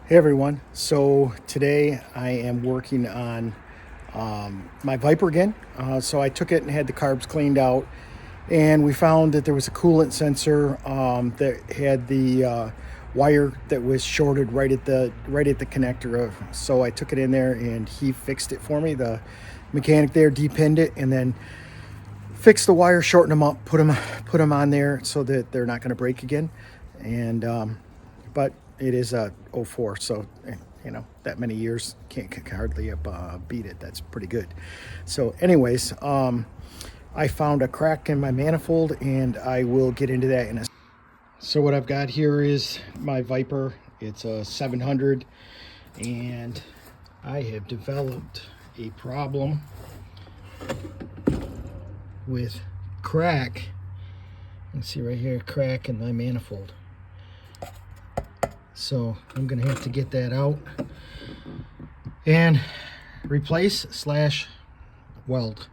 Hey everyone, so today I am working on my Viper again. So I took it and had the carbs cleaned out, and we found that there was a coolant sensor that had the wire that was shorted right at the connector. So I took it in there and he fixed it for me. The mechanic there depinned it and then fixed the wire, shortened them up, put them on there so that they're not going to break again. And but it is a '04, so that many years can't hardly beat it. That's pretty good. So, anyways, I found a crack in my manifold, and I will get into that in a. So what I've got here is my Viper. It's a 700, and I have developed a problem with crack. You can see right here, crack in my manifold. So I'm gonna have to get that out and replace / weld.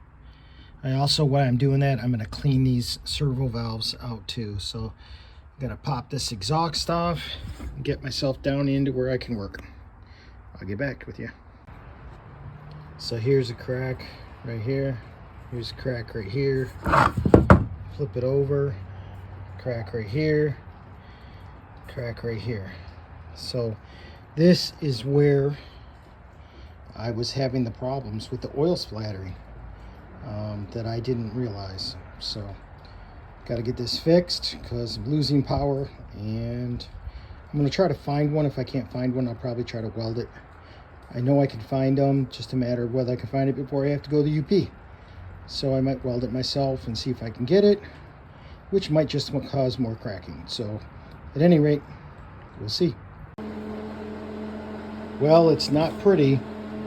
While I'm doing that, I'm gonna clean these servo valves out too. So I'm gonna pop this exhaust off and get myself down into where I can work. I'll get back with you. So here's a crack right here. Here's a crack right here. Flip it over. Crack right here. Crack right here. So this is where I was having the problems with the oil splattering that I didn't realize. So got to get this fixed because I'm losing power, and I'm going to try to find one. If I can't find one, I'll probably try to weld it. I know I can find them, just a matter of whether I can find it before I have to go to the UP. So I might weld it myself and see if I can get it, which might just cause more cracking. So at any rate, we'll see. Well, it's not pretty,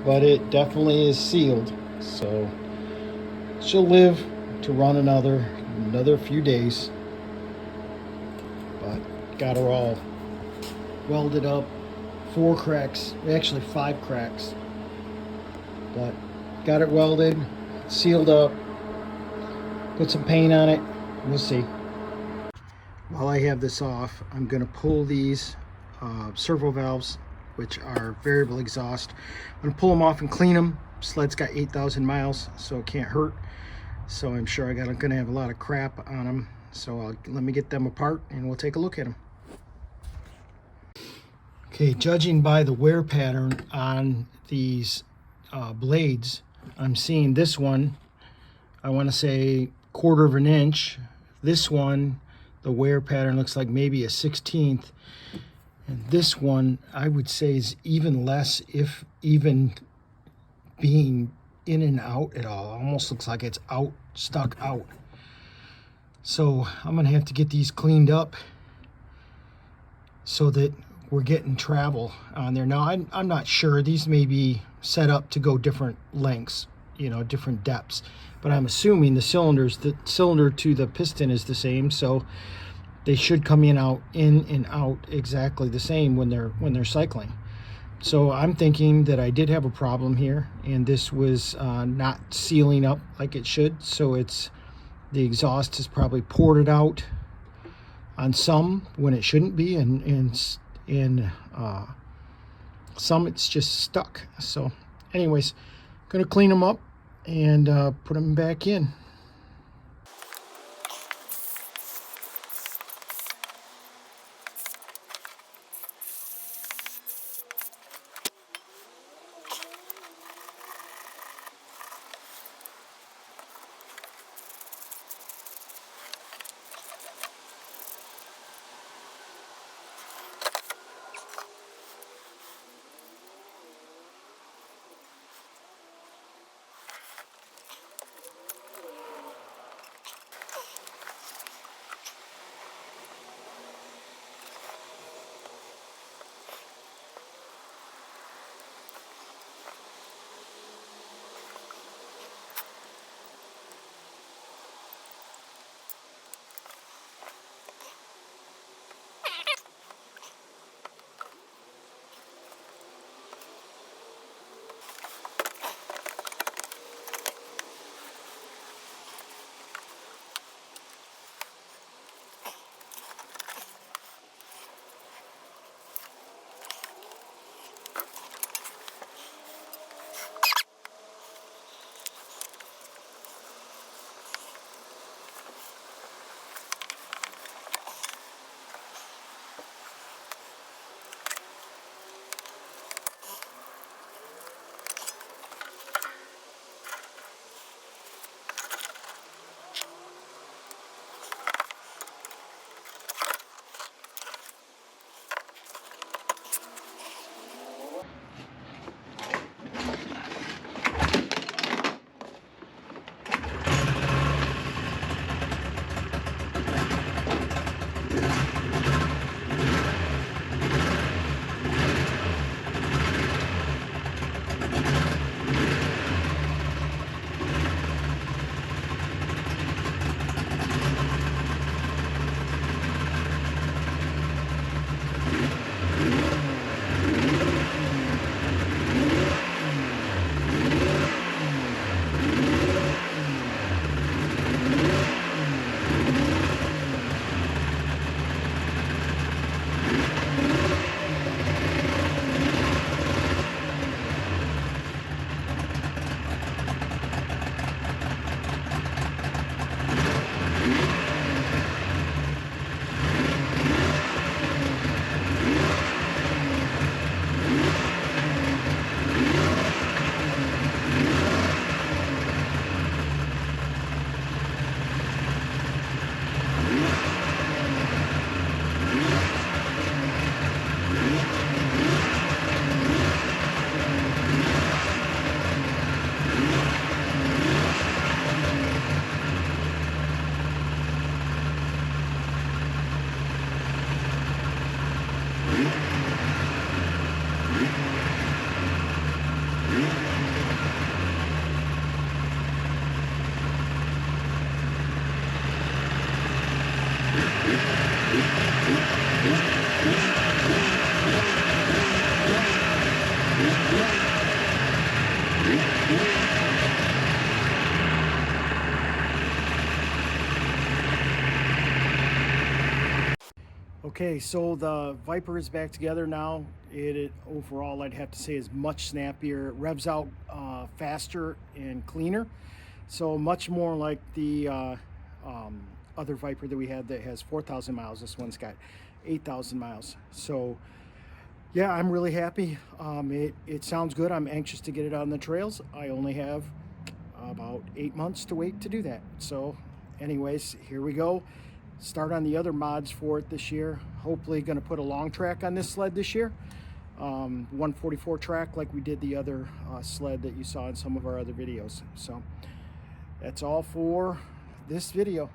but it definitely is sealed. So she'll live to run another few days. But got her all welded up. 4 cracks, actually 5 cracks. But got it welded, sealed up, put some paint on it. We'll see. While I have this off, I'm going to pull these servo valves, which are variable exhaust. I'm going to pull them off and clean them. Sled's got 8,000 miles, so it can't hurt. So I'm sure I'm going to have a lot of crap on them. So let me get them apart and we'll take a look at them. Okay, judging by the wear pattern on these blades, I'm seeing this one, I want to say 1/4 of an inch. This one, the wear pattern looks like maybe a 1/16. And this one, I would say, is even less, if even being in and out at all. Almost looks like it's stuck out. So I'm gonna have to get these cleaned up so that we're getting travel on there. Now I'm not sure, these may be set up to go different lengths, different depths, but I'm assuming the cylinder to the piston is the same, so they should come in and out exactly the same when they're cycling. So I'm thinking that I did have a problem here, and this was not sealing up like it should. So the exhaust has probably poured it out on some when it shouldn't be, and some it's just stuck. So anyways, gonna clean them up and put them back in. Okay, so the Viper is back together now. It overall, I'd have to say, is much snappier. It revs out faster and cleaner. So much more like the other Viper that we had that has 4,000 miles. This one's got 8,000 miles. So yeah, I'm really happy. It sounds good. I'm anxious to get it on the trails. I only have about 8 months to wait to do that. So anyways, here we go. Start on the other mods for it this year. Hopefully going to put a long track on this sled this year. 144 track like we did the other sled that you saw in some of our other videos. So that's all for this video.